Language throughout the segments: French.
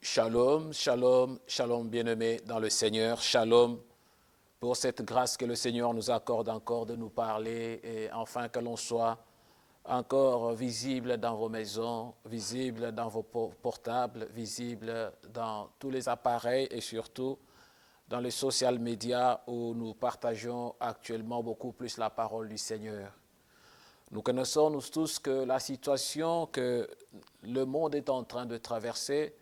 Shalom, shalom, shalom bien-aimés dans le Seigneur. Shalom pour cette grâce que le Seigneur nous accorde encore de nous parler et enfin que l'on soit encore visible dans vos maisons, visible dans vos portables, visible dans tous les appareils et surtout dans les social media où nous partageons actuellement beaucoup plus la parole du Seigneur. Nous connaissons nous tous que la situation que le monde est en train de traverser,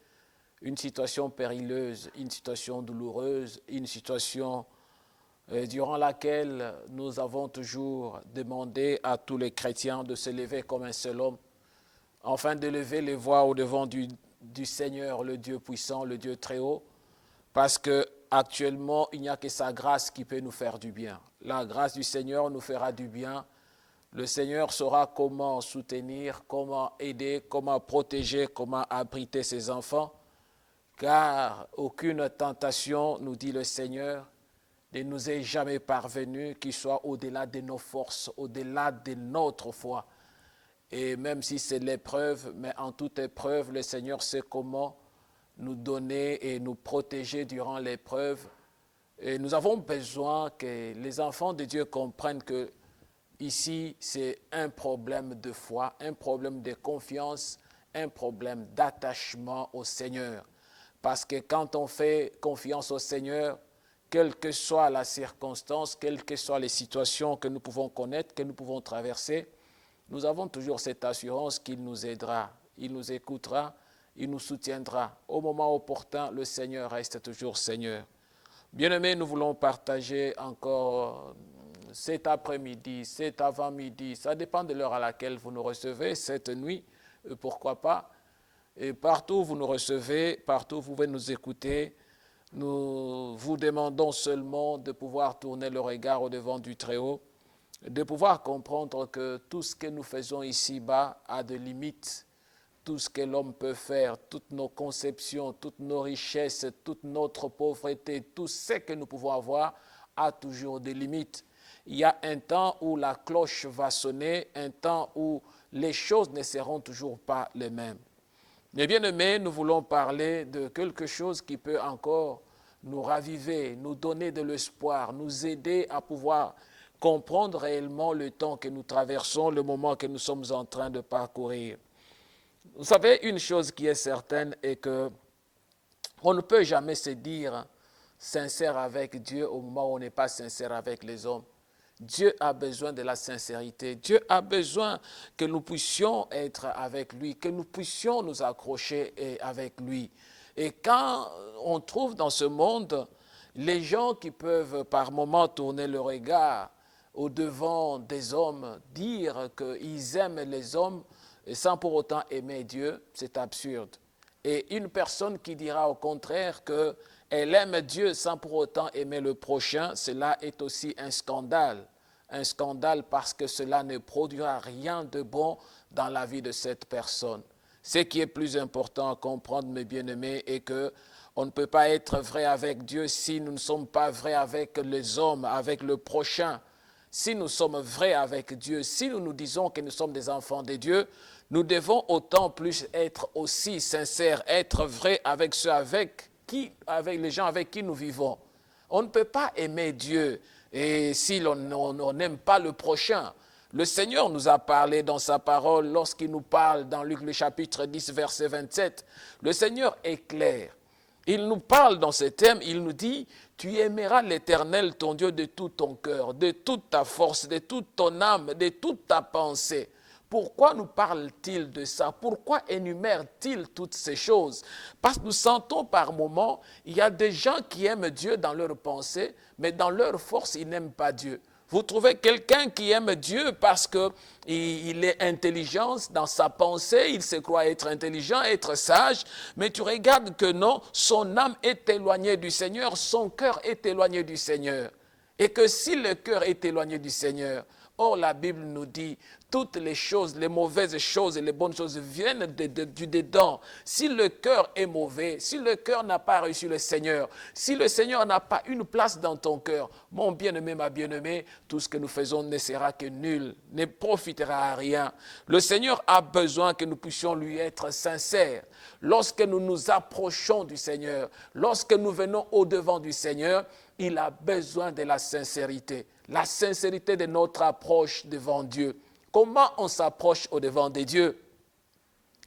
une situation périlleuse, une situation douloureuse, une situation durant laquelle nous avons toujours demandé à tous les chrétiens de se lever comme un seul homme, afin de lever les voix au-devant du Seigneur, le Dieu puissant, le Dieu très haut, parce qu'actuellement, il n'y a que sa grâce qui peut nous faire du bien. La grâce du Seigneur nous fera du bien. Le Seigneur saura comment soutenir, comment aider, comment protéger, comment abriter ses enfants, car aucune tentation, nous dit le Seigneur, ne nous est jamais parvenue qui soit au-delà de nos forces, au-delà de notre foi. Et même si c'est l'épreuve, mais en toute épreuve, le Seigneur sait comment nous donner et nous protéger durant l'épreuve. Et nous avons besoin que les enfants de Dieu comprennent que ici, c'est un problème de foi, un problème de confiance, un problème d'attachement au Seigneur. Parce que quand on fait confiance au Seigneur, quelle que soit la circonstance, quelles que soient les situations que nous pouvons connaître, que nous pouvons traverser, nous avons toujours cette assurance qu'il nous aidera, il nous écoutera, il nous soutiendra. Au moment opportun, le Seigneur reste toujours Seigneur. Bien-aimés, nous voulons partager encore cet après-midi, cet avant-midi, ça dépend de l'heure à laquelle vous nous recevez, cette nuit, pourquoi pas. Et partout où vous nous recevez, partout où vous pouvez nous écouter, nous vous demandons seulement de pouvoir tourner le regard au-devant du Très-Haut, de pouvoir comprendre que tout ce que nous faisons ici-bas a des limites. Tout ce que l'homme peut faire, toutes nos conceptions, toutes nos richesses, toute notre pauvreté, tout ce que nous pouvons avoir a toujours des limites. Il y a un temps où la cloche va sonner, un temps où les choses ne seront toujours pas les mêmes. Mais bien aimés, nous voulons parler de quelque chose qui peut encore nous raviver, nous donner de l'espoir, nous aider à pouvoir comprendre réellement le temps que nous traversons, le moment que nous sommes en train de parcourir. Vous savez, une chose qui est certaine est que on ne peut jamais se dire sincère avec Dieu au moment où on n'est pas sincère avec les hommes. Dieu a besoin de la sincérité. Dieu a besoin que nous puissions être avec lui, que nous puissions nous accrocher avec lui. Et quand on trouve dans ce monde les gens qui peuvent par moments tourner le regard au-devant des hommes, dire qu'ils aiment les hommes sans pour autant aimer Dieu, c'est absurde. Et une personne qui dira au contraire qu'elle aime Dieu sans pour autant aimer le prochain, cela est aussi un scandale. Un scandale parce que cela ne produira rien de bon dans la vie de cette personne. Ce qui est plus important à comprendre, mes bien-aimés, est qu'on ne peut pas être vrai avec Dieu si nous ne sommes pas vrais avec les hommes, avec le prochain. Si nous sommes vrais avec Dieu, si nous nous disons que nous sommes des enfants de Dieu, nous devons autant plus être aussi sincères, être vrais avec ceux avec les gens avec qui nous vivons. On ne peut pas aimer Dieu et si on n'aime pas le prochain. Le Seigneur nous a parlé dans sa parole lorsqu'il nous parle dans Luc le chapitre 10, verset 27. Le Seigneur est clair. Il nous parle dans ce thème, il nous dit, tu aimeras l'Éternel, ton Dieu, de tout ton cœur, de toute ta force, de toute ton âme, de toute ta pensée. Pourquoi nous parle-t-il de ça? Pourquoi énumère-t-il toutes ces choses? Parce que nous sentons par moments, il y a des gens qui aiment Dieu dans leur pensée, mais dans leur force, ils n'aiment pas Dieu. Vous trouvez quelqu'un qui aime Dieu parce qu'il est intelligent dans sa pensée, il se croit être intelligent, être sage, mais tu regardes que non, son âme est éloignée du Seigneur, son cœur est éloigné du Seigneur. Et que si le cœur est éloigné du Seigneur, Or, la Bible nous dit, toutes les choses, les mauvaises choses et les bonnes choses viennent du dedans. Si le cœur est mauvais, si le cœur n'a pas reçu le Seigneur, si le Seigneur n'a pas une place dans ton cœur, mon bien-aimé, ma bien-aimée, tout ce que nous faisons ne sera que nul, ne profitera à rien. Le Seigneur a besoin que nous puissions lui être sincères. Lorsque nous nous approchons du Seigneur, lorsque nous venons au-devant du Seigneur, il a besoin de la sincérité de notre approche devant Dieu. Comment on s'approche au-devant de Dieu?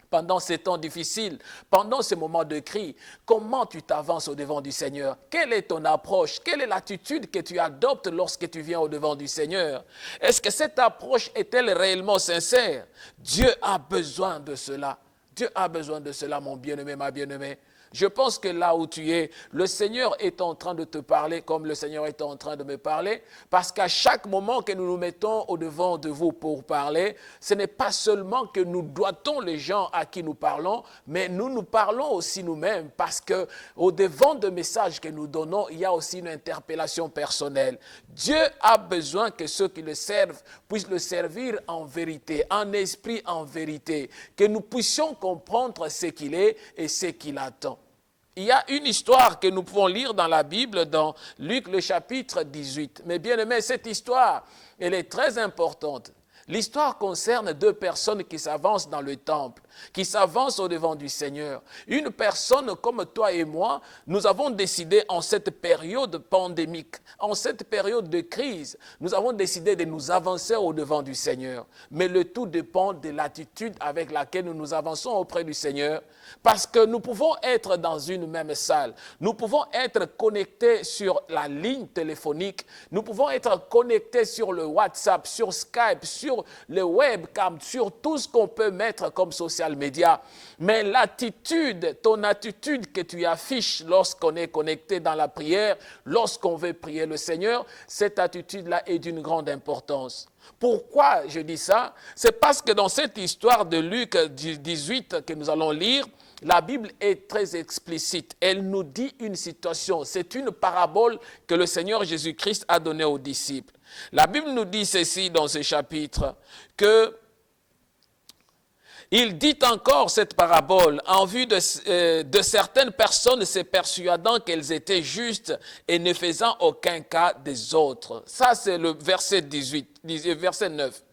Pendant ces temps difficiles, pendant ces moments de cri, comment tu t'avances au-devant du Seigneur? Quelle est ton approche? Quelle est l'attitude que tu adoptes lorsque tu viens au-devant du Seigneur? Est-ce que cette approche est-elle réellement sincère? Dieu a besoin de cela. Dieu a besoin de cela, mon bien-aimé, ma bien-aimée. Je pense que là où tu es, le Seigneur est en train de te parler comme le Seigneur est en train de me parler, parce qu'à chaque moment que nous nous mettons au-devant de vous pour parler, ce n'est pas seulement que nous doitons les gens à qui nous parlons, mais nous parlons aussi nous-mêmes, parce qu'au-devant de messages que nous donnons, il y a aussi une interpellation personnelle. Dieu a besoin que ceux qui le servent puissent le servir en vérité, en esprit, en vérité, que nous puissions comprendre ce qu'il est et ce qu'il attend. Il y a une histoire que nous pouvons lire dans la Bible, dans Luc le chapitre 18. Mais bien aimé, cette histoire, elle est très importante. L'histoire concerne deux personnes qui s'avancent dans le temple, qui s'avancent au-devant du Seigneur. Une personne comme toi et moi, nous avons décidé en cette période pandémique, en cette période de crise, nous avons décidé de nous avancer au-devant du Seigneur. Mais le tout dépend de l'attitude avec laquelle nous nous avançons auprès du Seigneur, parce que nous pouvons être dans une même salle, nous pouvons être connectés sur la ligne téléphonique, nous pouvons être connectés sur le WhatsApp, sur Skype, sur le webcam, sur tout ce qu'on peut mettre comme social media. Mais l'attitude, ton attitude que tu affiches lorsqu'on est connecté dans la prière, lorsqu'on veut prier le Seigneur, cette attitude-là est d'une grande importance. Pourquoi je dis ça? C'est parce que dans cette histoire de Luc 18 que nous allons lire, la Bible est très explicite. Elle nous dit une situation. C'est une parabole que le Seigneur Jésus-Christ a donnée aux disciples. La Bible nous dit ceci dans ce chapitre, que il dit encore cette parabole en vue de certaines personnes se persuadant qu'elles étaient justes et ne faisant aucun cas des autres. Ça, c'est le verset 9.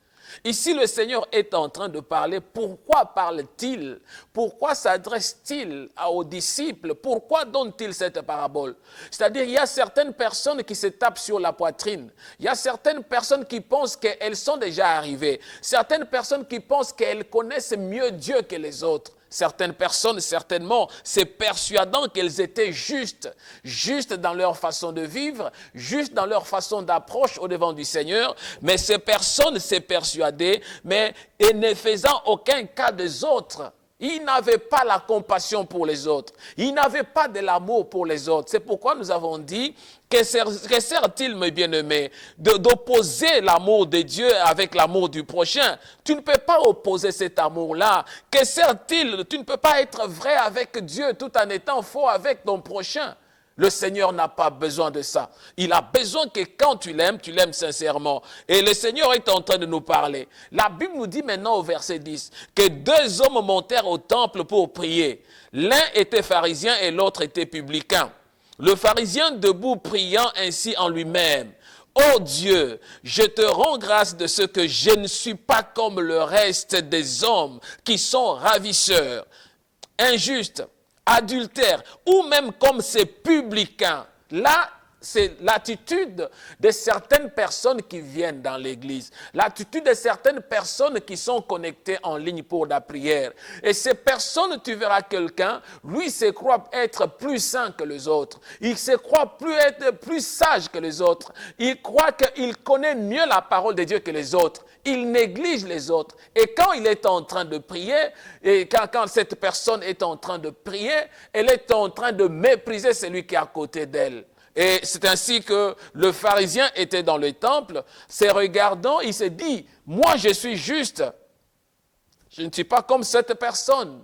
Ici, le Seigneur est en train de parler. Pourquoi parle-t-il? Pourquoi s'adresse-t-il aux disciples? Pourquoi donne-t-il cette parabole? C'est-à-dire, il y a certaines personnes qui se tapent sur la poitrine. Il y a certaines personnes qui pensent qu'elles sont déjà arrivées. Certaines personnes qui pensent qu'elles connaissent mieux Dieu que les autres. Certaines personnes, certainement, se persuadant qu'elles étaient justes dans leur façon de vivre, justes dans leur façon d'approche au-devant du Seigneur, mais ces personnes se persuadaient, mais ne faisant aucun cas des autres. Ils n'avaient pas la compassion pour les autres. Ils n'avaient pas de l'amour pour les autres. C'est pourquoi nous avons dit que sert-il, mes bien-aimés, d'opposer l'amour de Dieu avec l'amour du prochain? Tu ne peux pas opposer cet amour-là. Que sert-il? Tu ne peux pas être vrai avec Dieu tout en étant faux avec ton prochain. Le Seigneur n'a pas besoin de ça. Il a besoin que quand tu l'aimes sincèrement. Et le Seigneur est en train de nous parler. La Bible nous dit maintenant au verset 10 que deux hommes montèrent au temple pour prier. L'un était pharisien et l'autre était publicain. Le pharisien debout priant ainsi en lui-même. Ô Dieu, je te rends grâce de ce que je ne suis pas comme le reste des hommes qui sont ravisseurs, injustes, adultères, ou même comme ces publicains. Là, c'est l'attitude de certaines personnes qui viennent dans l'église. L'attitude de certaines personnes qui sont connectées en ligne pour la prière. Et ces personnes, tu verras quelqu'un, lui se croit être plus saint que les autres. Il se croit être plus sage que les autres. Il croit qu'il connaît mieux la parole de Dieu que les autres. Il néglige les autres. Et quand il est en train de prier, et quand cette personne est en train de prier, elle est en train de mépriser celui qui est à côté d'elle. Et c'est ainsi que le pharisien était dans le temple, se regardant, il s'est dit, moi je suis juste, je ne suis pas comme cette personne.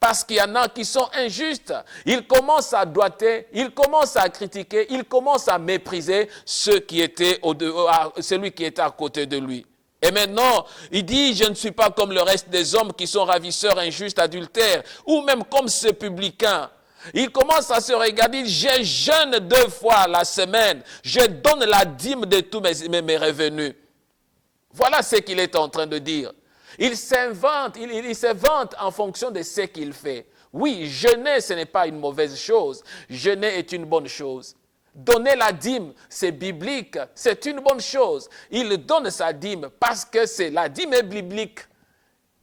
Parce qu'il y en a qui sont injustes. Ils commencent à doiter, ils commencent à critiquer, ils commencent à mépriser celui qui était à côté de lui. Et maintenant, il dit, je ne suis pas comme le reste des hommes qui sont ravisseurs, injustes, adultères, ou même comme ce publicain. Il commence à se regarder, il dit, je jeûne 2 fois la semaine, je donne la dîme de tous mes revenus. Voilà ce qu'il est en train de dire. Il s'invente, il se vante en fonction de ce qu'il fait. Oui, jeûner, ce n'est pas une mauvaise chose. Jeûner est une bonne chose. Donner la dîme, c'est biblique, c'est une bonne chose. Il donne sa dîme parce que la dîme est biblique.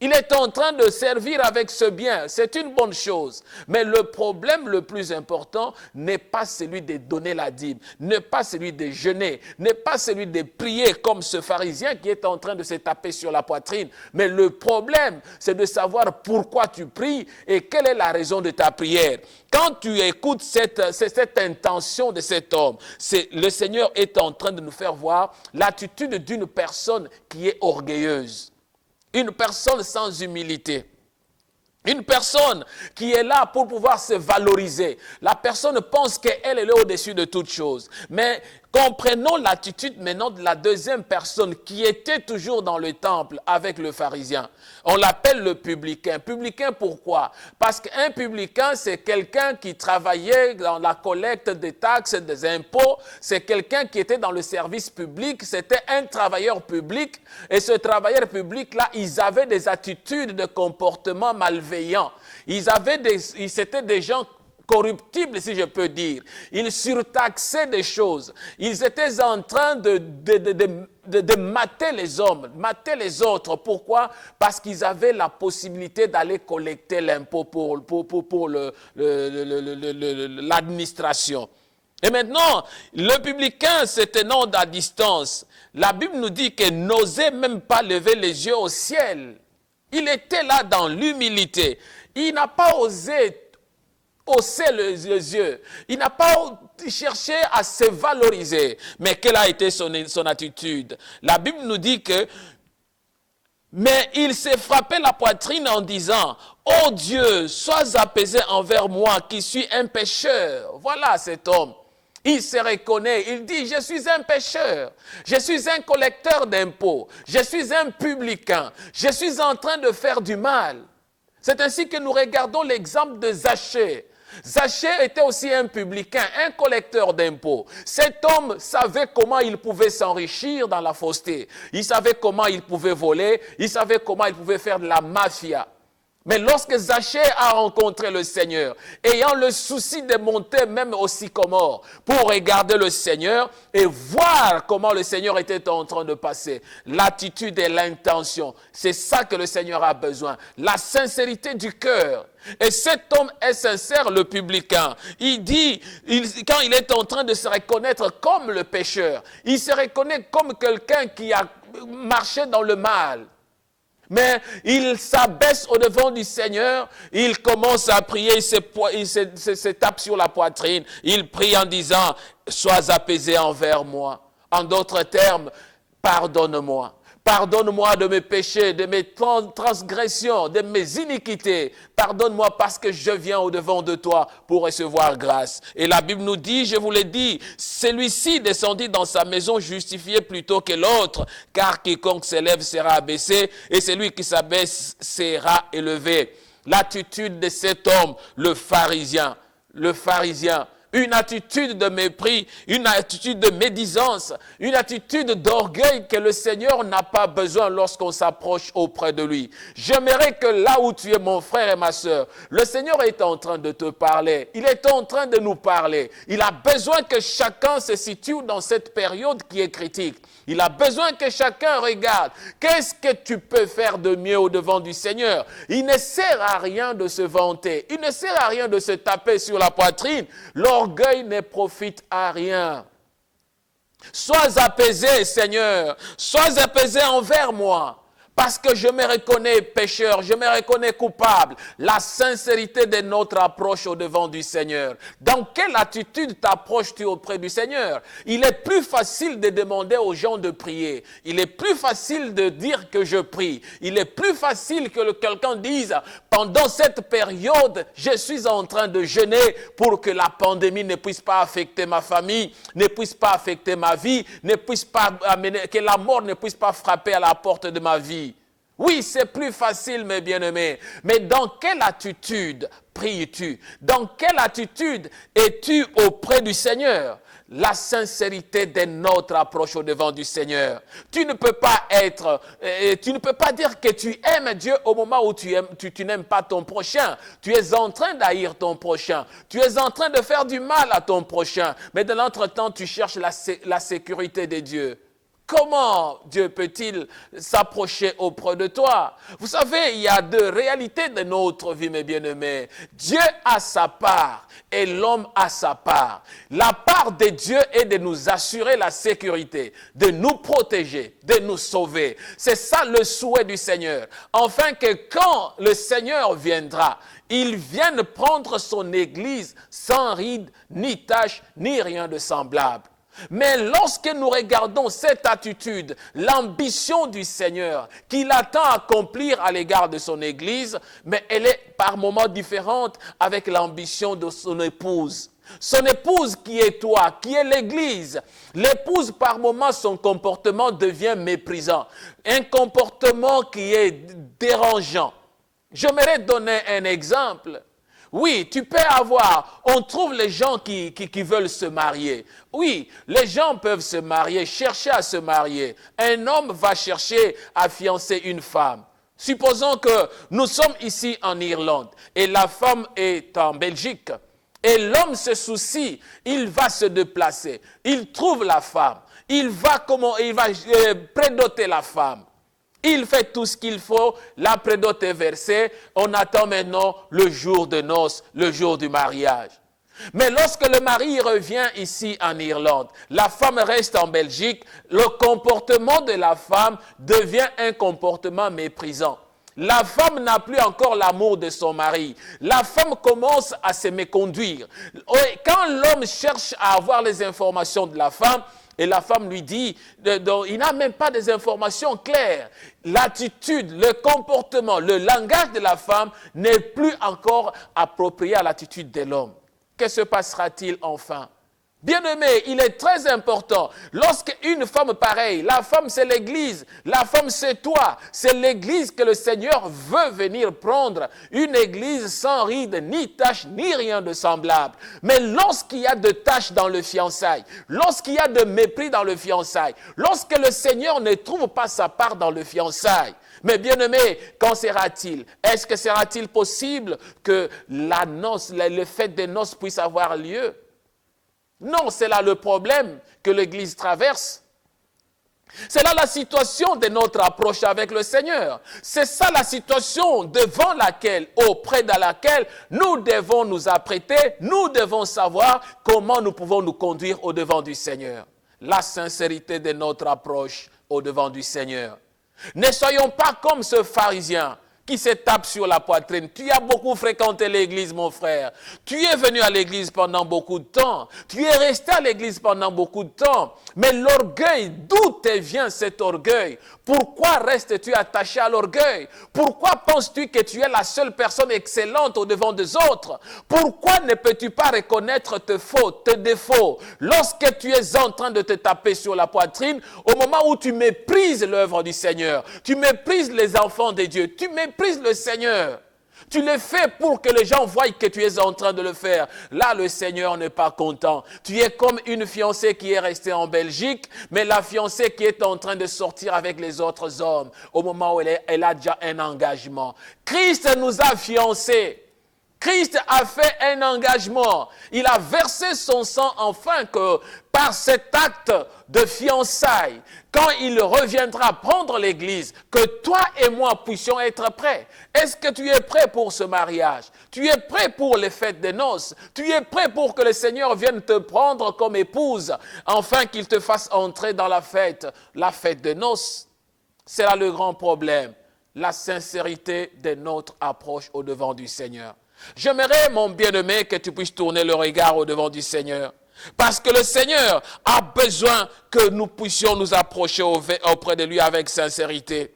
Il est en train de servir avec ce bien, c'est une bonne chose. Mais le problème le plus important n'est pas celui de donner la dîme, n'est pas celui de jeûner, n'est pas celui de prier comme ce pharisien qui est en train de se taper sur la poitrine. Mais le problème, c'est de savoir pourquoi tu pries et quelle est la raison de ta prière. Quand tu écoutes cette intention de cet homme, le Seigneur est en train de nous faire voir l'attitude d'une personne qui est orgueilleuse. Une personne sans humilité. Une personne qui est là pour pouvoir se valoriser. La personne pense qu'elle est au-dessus de toute chose. Mais comprenons l'attitude maintenant de la deuxième personne qui était toujours dans le temple avec le pharisien. On l'appelle le publicain. Publicain pourquoi? Parce qu'un publicain, c'est quelqu'un qui travaillait dans la collecte des taxes et des impôts. C'est quelqu'un qui était dans le service public. C'était un travailleur public. Et ce travailleur public-là, ils avaient des attitudes de comportement malveillants. C'était des gens corruptibles, si je peux dire. Ils surtaxaient des choses. Ils étaient en train de mater les hommes, mater les autres. Pourquoi? Parce qu'ils avaient la possibilité d'aller collecter l'impôt pour l'administration. Et maintenant, le publicain se tenant à distance, la Bible nous dit qu'il n'osait même pas lever les yeux au ciel. Il était là dans l'humilité. Il n'a pas osé hausser les yeux. Il n'a pas cherché à se valoriser. Mais quelle a été son attitude? La Bible nous dit que mais il s'est frappé la poitrine en disant, « Oh Dieu, sois apaisé envers moi qui suis un pécheur. » Voilà cet homme. Il se reconnaît, il dit, je suis un pécheur, je suis un collecteur d'impôts, je suis un publicain, je suis en train de faire du mal. C'est ainsi que nous regardons l'exemple de Zachée. Zachée était aussi un publicain, un collecteur d'impôts. Cet homme savait comment il pouvait s'enrichir dans la fausseté. Il savait comment il pouvait voler, il savait comment il pouvait faire de la mafia. Mais lorsque Zachée a rencontré le Seigneur, ayant le souci de monter même au sycomore pour regarder le Seigneur et voir comment le Seigneur était en train de passer, l'attitude et l'intention, c'est ça que le Seigneur a besoin, la sincérité du cœur. Et cet homme est sincère, le publicain. Il dit, quand il est en train de se reconnaître comme le pécheur, il se reconnaît comme quelqu'un qui a marché dans le mal. Mais il s'abaisse au devant du Seigneur, il commence à prier, il se tape sur la poitrine, il prie en disant, sois apaisé envers moi. En d'autres termes, pardonne-moi. Pardonne-moi de mes péchés, de mes transgressions, de mes iniquités. Pardonne-moi parce que je viens au-devant de toi pour recevoir grâce. Et la Bible nous dit, je vous l'ai dit, celui-ci descendit dans sa maison justifié plutôt que l'autre, car quiconque s'élève sera abaissé et celui qui s'abaisse sera élevé. L'attitude de cet homme, le pharisien, une attitude de mépris, une attitude de médisance, une attitude d'orgueil que le Seigneur n'a pas besoin lorsqu'on s'approche auprès de lui. J'aimerais que là où tu es mon frère et ma sœur, le Seigneur est en train de te parler. Il est en train de nous parler. Il a besoin que chacun se situe dans cette période qui est critique. Il a besoin que chacun regarde. Qu'est-ce que tu peux faire de mieux au-devant du Seigneur? Il ne sert à rien de se vanter. Il ne sert à rien de se taper sur la poitrine. L'orgueil ne profite à rien. Sois apaisé, Seigneur. Sois apaisé envers moi. Parce que je me reconnais pécheur, je me reconnais coupable. La sincérité de notre approche au devant du Seigneur. Dans quelle attitude t'approches-tu auprès du Seigneur? Il est plus facile de demander aux gens de prier. Il est plus facile de dire que je prie. Il est plus facile que quelqu'un dise, pendant cette période, je suis en train de jeûner pour que la pandémie ne puisse pas affecter ma famille, ne puisse pas affecter ma vie, ne puisse pas amener, que la mort ne puisse pas frapper à la porte de ma vie. Oui, c'est plus facile, mes bien-aimés. Mais dans quelle attitude pries-tu? Dans quelle attitude es-tu auprès du Seigneur? La sincérité de notre approche au devant du Seigneur. Tu ne peux pas dire que tu aimes Dieu au moment où tu n'aimes pas ton prochain. Tu es en train d'haïr ton prochain. Tu es en train de faire du mal à ton prochain. Mais de l'entretemps, tu cherches la sécurité de Dieu. Comment Dieu peut-il s'approcher auprès de toi? Vous savez, il y a deux réalités de notre vie, mes bien-aimés. Dieu a sa part et l'homme a sa part. La part de Dieu est de nous assurer la sécurité, de nous protéger, de nous sauver. C'est ça le souhait du Seigneur. Enfin que quand le Seigneur viendra, il vienne prendre son Église sans ride, ni tache, ni rien de semblable. Mais lorsque nous regardons cette attitude, l'ambition du Seigneur qu'il attend accomplir à l'égard de son Église, mais elle est par moments différente avec l'ambition de son épouse. Son épouse qui est toi, qui est l'Église. L'épouse, par moments, son comportement devient méprisant. Un comportement qui est dérangeant. J'aimerais donner un exemple. Oui, on trouve les gens qui veulent se marier. Oui, les gens peuvent se marier, chercher à se marier. Un homme va chercher à fiancer une femme. Supposons que nous sommes ici en Irlande et la femme est en Belgique. Et l'homme se soucie, il va se déplacer. Il trouve la femme. Il va prédoter la femme. Il fait tout ce qu'il faut, la prédote est versée, on attend maintenant le jour de noces, le jour du mariage. Mais lorsque le mari revient ici en Irlande, la femme reste en Belgique, le comportement de la femme devient un comportement méprisant. La femme n'a plus encore l'amour de son mari. La femme commence à se méconduire. Quand l'homme cherche à avoir les informations de la femme, et la femme lui dit, il n'a même pas des informations claires. L'attitude, le comportement, le langage de la femme n'est plus encore approprié à l'attitude de l'homme. Que se passera-t-il enfin? Bien-aimé, il est très important. Lorsqu'une femme pareille, la femme c'est l'Église, la femme c'est toi, c'est l'Église que le Seigneur veut venir prendre. Une Église sans ride, ni tache, ni rien de semblable. Mais lorsqu'il y a de taches dans le fiançailles, lorsqu'il y a de mépris dans le fiançailles, lorsque le Seigneur ne trouve pas sa part dans le fiançailles, mais bien-aimé, quand sera-t-il? Est-ce que sera-t-il possible que le fête des noces puisse avoir lieu? Non, c'est là le problème que l'Église traverse. C'est là la situation de notre approche avec le Seigneur. C'est ça la situation auprès de laquelle nous devons nous apprêter, nous devons savoir comment nous pouvons nous conduire au devant du Seigneur. La sincérité de notre approche au devant du Seigneur. Ne soyons pas comme ce pharisien qui se tape sur la poitrine. Tu as beaucoup fréquenté l'église, mon frère. Tu es venu à l'église pendant beaucoup de temps. Tu es resté à l'église pendant beaucoup de temps. Mais l'orgueil, d'où te vient cet orgueil? Pourquoi restes-tu attaché à l'orgueil? Pourquoi penses-tu que tu es la seule personne excellente au devant des autres? Pourquoi ne peux-tu pas reconnaître tes fautes, tes défauts, lorsque tu es en train de te taper sur la poitrine, au moment où tu méprises l'œuvre du Seigneur, tu méprises les enfants de Dieu, tu méprises le Seigneur. Tu le fais pour que les gens voient que tu es en train de le faire. Là, le Seigneur n'est pas content. Tu es comme une fiancée qui est restée en Belgique, mais la fiancée qui est en train de sortir avec les autres hommes au moment où elle a déjà un engagement. Christ nous a fiancés. Christ a fait un engagement. Il a versé son sang afin que par cet acte de fiançailles, quand il reviendra prendre l'église, que toi et moi puissions être prêts. Est-ce que tu es prêt pour ce mariage? Tu es prêt pour les fêtes des noces? Tu es prêt pour que le Seigneur vienne te prendre comme épouse, afin qu'il te fasse entrer dans la fête des noces? C'est là le grand problème. La sincérité de notre approche au devant du Seigneur. J'aimerais, mon bien-aimé, que tu puisses tourner le regard au devant du Seigneur. Parce que le Seigneur a besoin que nous puissions nous approcher auprès de lui avec sincérité.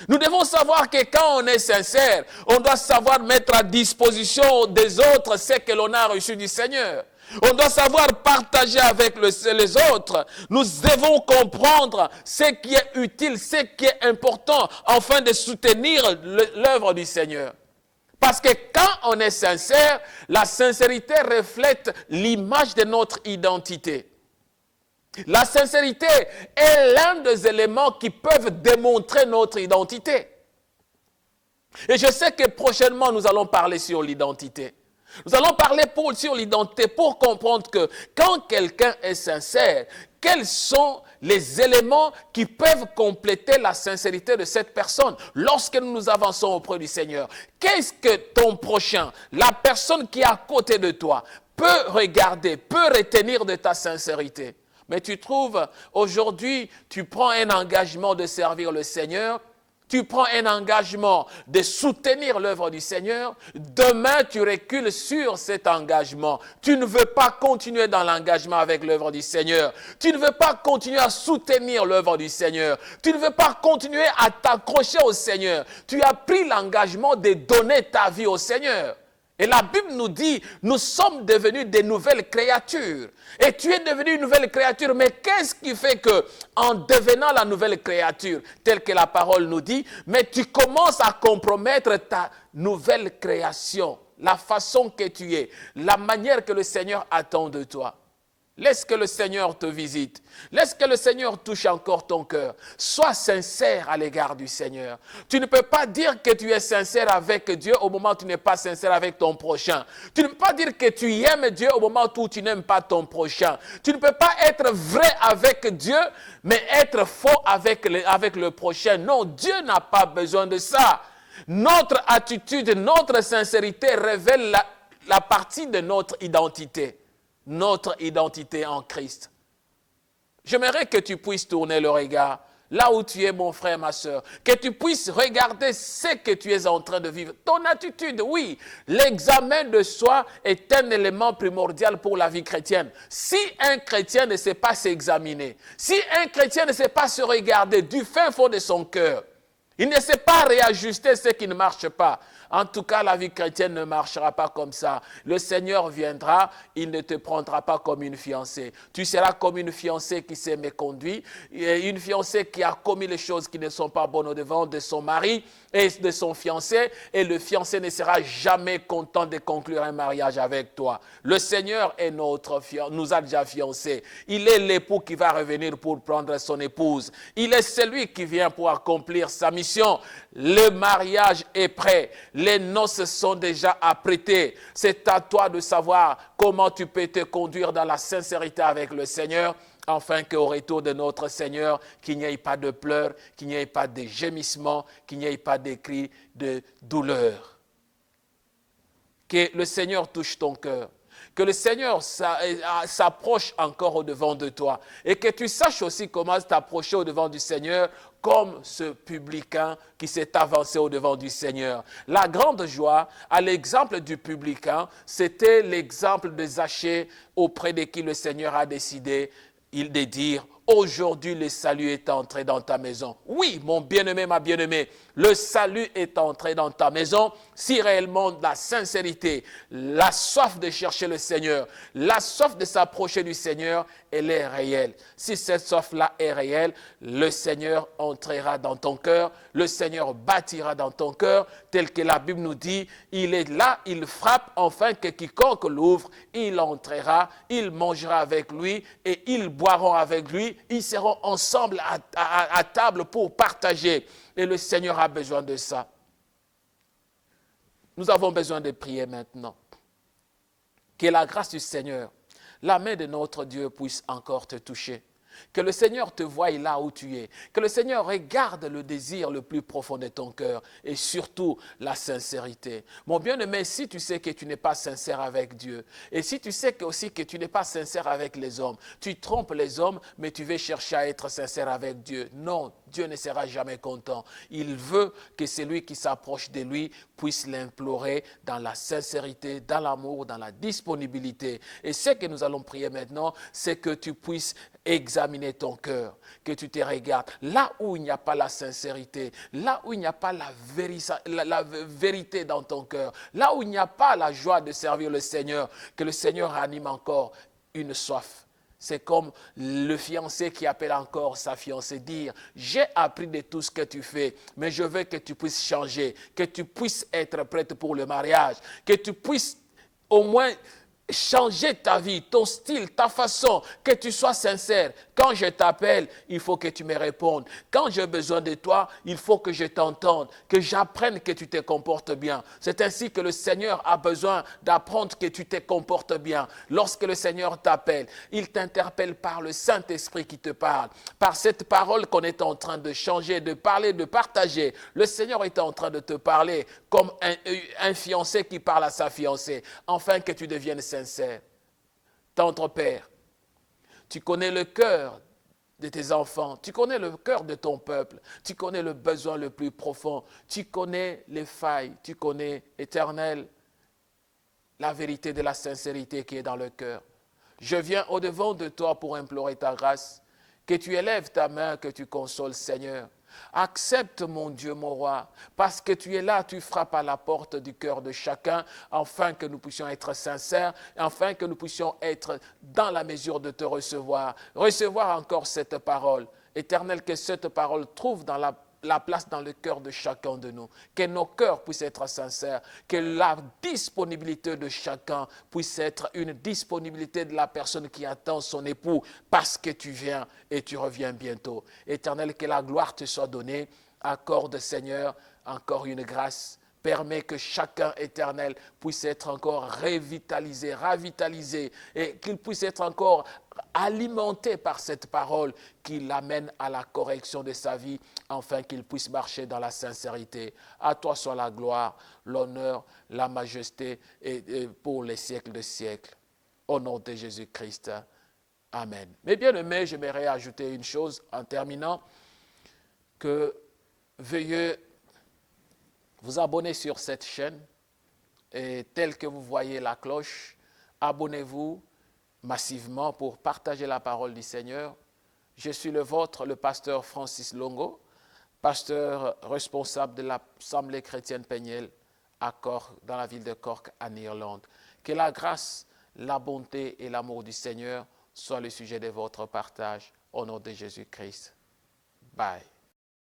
Nous devons savoir que quand on est sincère, on doit savoir mettre à disposition des autres ce que l'on a reçu du Seigneur. On doit savoir partager avec les autres. Nous devons comprendre ce qui est utile, ce qui est important, afin de soutenir l'œuvre du Seigneur. Parce que quand on est sincère, la sincérité reflète l'image de notre identité. La sincérité est l'un des éléments qui peuvent démontrer notre identité. Et je sais que prochainement, nous allons parler sur l'identité. Nous allons parler sur l'identité pour comprendre que quand quelqu'un est sincère, quels sont les éléments qui peuvent compléter la sincérité de cette personne lorsque nous avançons auprès du Seigneur. Qu'est-ce que ton prochain, la personne qui est à côté de toi, peut regarder, peut retenir de ta sincérité? Mais tu trouves, aujourd'hui, tu prends un engagement de servir le Seigneur, tu prends un engagement de soutenir l'œuvre du Seigneur, demain tu recules sur cet engagement. Tu ne veux pas continuer dans l'engagement avec l'œuvre du Seigneur. Tu ne veux pas continuer à soutenir l'œuvre du Seigneur. Tu ne veux pas continuer à t'accrocher au Seigneur. Tu as pris l'engagement de donner ta vie au Seigneur. Et la Bible nous dit, nous sommes devenus des nouvelles créatures. Et tu es devenu une nouvelle créature. Mais qu'est-ce qui fait que, en devenant la nouvelle créature, telle que la parole nous dit, mais tu commences à compromettre ta nouvelle création, la façon que tu es, la manière que le Seigneur attend de toi. Laisse que le Seigneur te visite. Laisse que le Seigneur touche encore ton cœur. Sois sincère à l'égard du Seigneur. Tu ne peux pas dire que tu es sincère avec Dieu au moment où tu n'es pas sincère avec ton prochain. Tu ne peux pas dire que tu aimes Dieu au moment où tu n'aimes pas ton prochain. Tu ne peux pas être vrai avec Dieu, mais être faux avec le prochain. Non, Dieu n'a pas besoin de ça. Notre attitude, notre sincérité révèle la partie de notre identité. Notre identité en Christ. J'aimerais que tu puisses tourner le regard là où tu es, mon frère, ma soeur. Que tu puisses regarder ce que tu es en train de vivre. Ton attitude, oui. L'examen de soi est un élément primordial pour la vie chrétienne. Si un chrétien ne sait pas s'examiner, si un chrétien ne sait pas se regarder du fin fond de son cœur, il ne sait pas réajuster ce qui ne marche pas. En tout cas, la vie chrétienne ne marchera pas comme ça. Le Seigneur viendra, il ne te prendra pas comme une fiancée. Tu seras comme une fiancée qui s'est méconduite, une fiancée qui a commis les choses qui ne sont pas bonnes au devant de son mari et de son fiancé, et le fiancé ne sera jamais content de conclure un mariage avec toi. Le Seigneur est nous a déjà fiancés. Il est l'époux qui va revenir pour prendre son épouse. Il est celui qui vient pour accomplir sa mission. Le mariage est prêt. Les noces sont déjà apprêtées. C'est à toi de savoir comment tu peux te conduire dans la sincérité avec le Seigneur, afin qu'au retour de notre Seigneur, qu'il n'y ait pas de pleurs, qu'il n'y ait pas de gémissements, qu'il n'y ait pas de cris de douleur. Que le Seigneur touche ton cœur. Que le Seigneur s'approche encore au-devant de toi. Et que tu saches aussi comment t'approcher au-devant du Seigneur comme ce publicain qui s'est avancé au-devant du Seigneur. La grande joie, à l'exemple du publicain, c'était l'exemple de Zachée auprès de qui le Seigneur a décidé de dire « Aujourd'hui, le salut est entré dans ta maison. » Oui, mon bien-aimé, ma bien-aimée, le salut est entré dans ta maison si réellement la sincérité, la soif de chercher le Seigneur, la soif de s'approcher du Seigneur, elle est réelle. Si cette soif-là est réelle, le Seigneur entrera dans ton cœur, le Seigneur bâtira dans ton cœur, tel que la Bible nous dit, il est là, il frappe, afin que quiconque l'ouvre, il entrera, il mangera avec lui et ils boiront avec lui. Ils seront ensemble à table pour partager. Et le Seigneur a besoin de ça. Nous avons besoin de prier maintenant. Que la grâce du Seigneur, la main de notre Dieu puisse encore te toucher. Que le Seigneur te voie là où tu es. Que le Seigneur regarde le désir le plus profond de ton cœur et surtout la sincérité. Mon bien-aimé, si tu sais que tu n'es pas sincère avec Dieu et si tu sais aussi que tu n'es pas sincère avec les hommes, tu trompes les hommes mais tu veux chercher à être sincère avec Dieu. Non, Dieu ne sera jamais content. Il veut que celui qui s'approche de lui puisse l'implorer dans la sincérité, dans l'amour, dans la disponibilité. Et ce que nous allons prier maintenant, c'est que tu puisses examiner ton cœur, que tu te regardes. Là où il n'y a pas la sincérité, là où il n'y a pas la vérité dans ton cœur, là où il n'y a pas la joie de servir le Seigneur, que le Seigneur anime encore une soif. C'est comme le fiancé qui appelle encore sa fiancée, dire, j'ai appris de tout ce que tu fais, mais je veux que tu puisses changer, que tu puisses être prête pour le mariage, que tu puisses au moins changer ta vie, ton style, ta façon, que tu sois sincère. Quand je t'appelle, il faut que tu me répondes. Quand j'ai besoin de toi, il faut que je t'entende, que j'apprenne que tu te comportes bien. C'est ainsi que le Seigneur a besoin d'apprendre que tu te comportes bien. Lorsque le Seigneur t'appelle, il t'interpelle par le Saint-Esprit qui te parle. Par cette parole qu'on est en train de changer, de parler, de partager. Le Seigneur est en train de te parler comme un fiancé qui parle à sa fiancée, afin que tu deviennes sincère. Tendre Père, tu connais le cœur de tes enfants, tu connais le cœur de ton peuple, tu connais le besoin le plus profond, tu connais les failles, tu connais, Éternel, la vérité de la sincérité qui est dans le cœur. Je viens au-devant de toi pour implorer ta grâce, que tu élèves ta main, que tu consoles, Seigneur. Accepte, mon Dieu, mon roi, parce que tu es là, tu frappes à la porte du cœur de chacun, afin que nous puissions être sincères, afin que nous puissions être dans la mesure de te recevoir. Recevoir encore cette parole. Éternel, que cette parole trouve dans la place dans le cœur de chacun de nous, que nos cœurs puissent être sincères, que la disponibilité de chacun puisse être une disponibilité de la personne qui attend son époux parce que tu viens et tu reviens bientôt. Éternel, que la gloire te soit donnée, accorde Seigneur encore une grâce. Permet que chacun, Éternel, puisse être encore revitalisé, ravitalisé, et qu'il puisse être encore alimenté par cette parole qui l'amène à la correction de sa vie, afin qu'il puisse marcher dans la sincérité. À toi soit la gloire, l'honneur, la majesté, et pour les siècles de siècles. Au nom de Jésus-Christ. Amen. Mais bien aimé, j'aimerais ajouter une chose en terminant, que veuillez vous abonnez sur cette chaîne et tel que vous voyez la cloche, abonnez-vous massivement pour partager la parole du Seigneur. Je suis le vôtre, le pasteur Francis Longo, pasteur responsable de l'Assemblée chrétienne Peniel à Cork, dans la ville de Cork en Irlande. Que la grâce, la bonté et l'amour du Seigneur soient le sujet de votre partage au nom de Jésus-Christ. Bye.